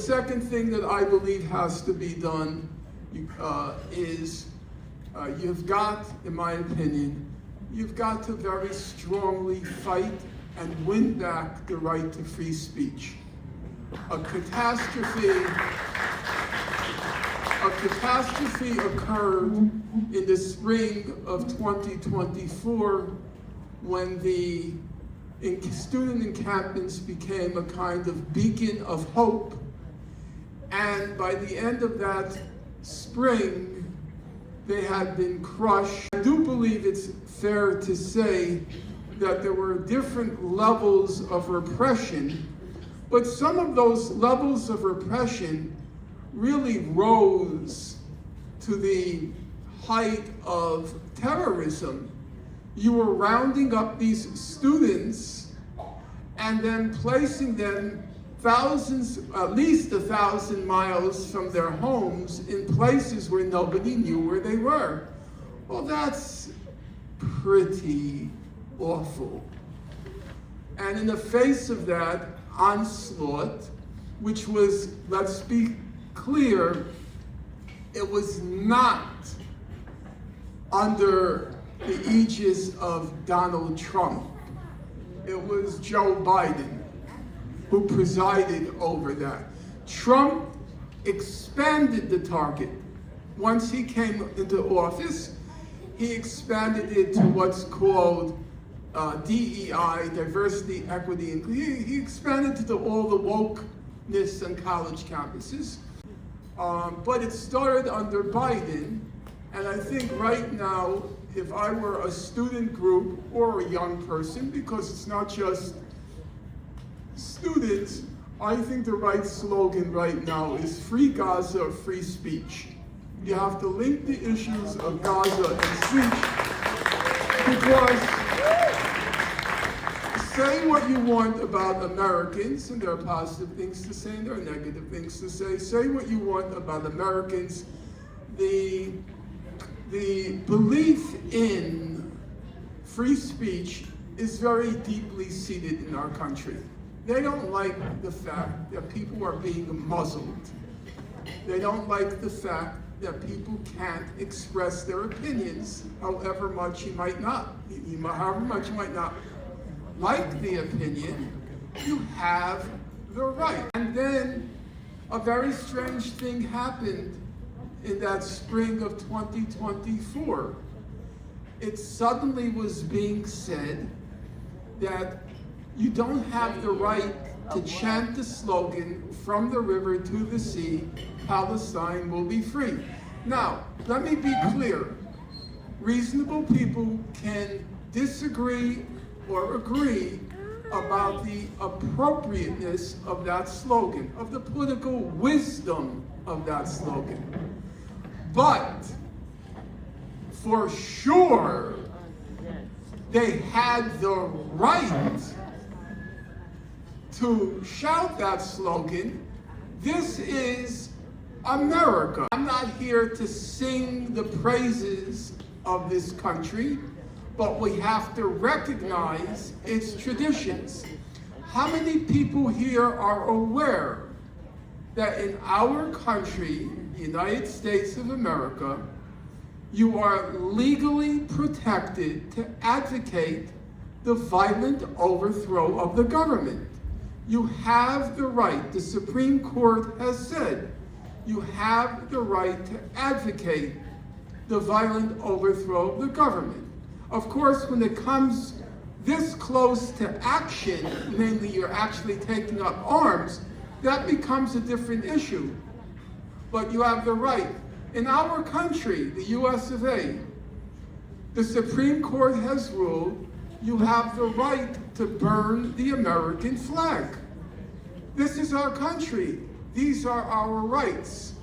second thing that I believe has to be done is you've got, in my opinion, you've got to very strongly fight and win back the right to free speech. A catastrophe occurred in the spring of 2024 when the student encampments became a kind of beacon of hope. And by the end of that spring, they had been crushed. I do believe it's fair to say that there were different levels of repression, but some of those levels of repression really rose to the height of terrorism. You were rounding up these students and then placing them thousands, at least 1,000 miles from their homes in places where nobody knew where they were. Well, that's pretty awful. And in the face of that onslaught, which was, let's be clear, it was not under the aegis of Donald Trump. It was Joe Biden who presided over that. Trump expanded the target. Once he came into office, he expanded it to what's called DEI, diversity, equity, and he expanded to all the wokeness on college campuses. But it started under Biden, and I think right now, if I were a student group or a young person, because it's not just students, I think the right slogan right now is free Gaza, free speech. You have to link the issues of Gaza and speech, because say what you want about Americans, and there are positive things to say and there are negative things to say. Say what you want about Americans. The belief in free speech is very deeply seated in our country. They don't like the fact that people are being muzzled. They don't like the fact that people can't express their opinions, however much you might not like the opinion, you have the right. And then a very strange thing happened in that spring of 2024. It suddenly was being said that you don't have the right to chant the slogan, from the river to the sea, Palestine will be free. Now, let me be clear. Reasonable people can disagree or agree about the appropriateness of that slogan, of the political wisdom of that slogan. But for sure, they had the right to shout that slogan. This is America. I'm not here to sing the praises of this country, but we have to recognize its traditions. How many people here are aware that in our country, the United States of America, you are legally protected to advocate the violent overthrow of the government? You have the right, the Supreme Court has said, you have the right to advocate the violent overthrow of the government. Of course, when it comes this close to action, namely you're actually taking up arms, that becomes a different issue. But you have the right. In our country, the US of A, the Supreme Court has ruled you have the right to burn the American flag. This is our country. These are our rights.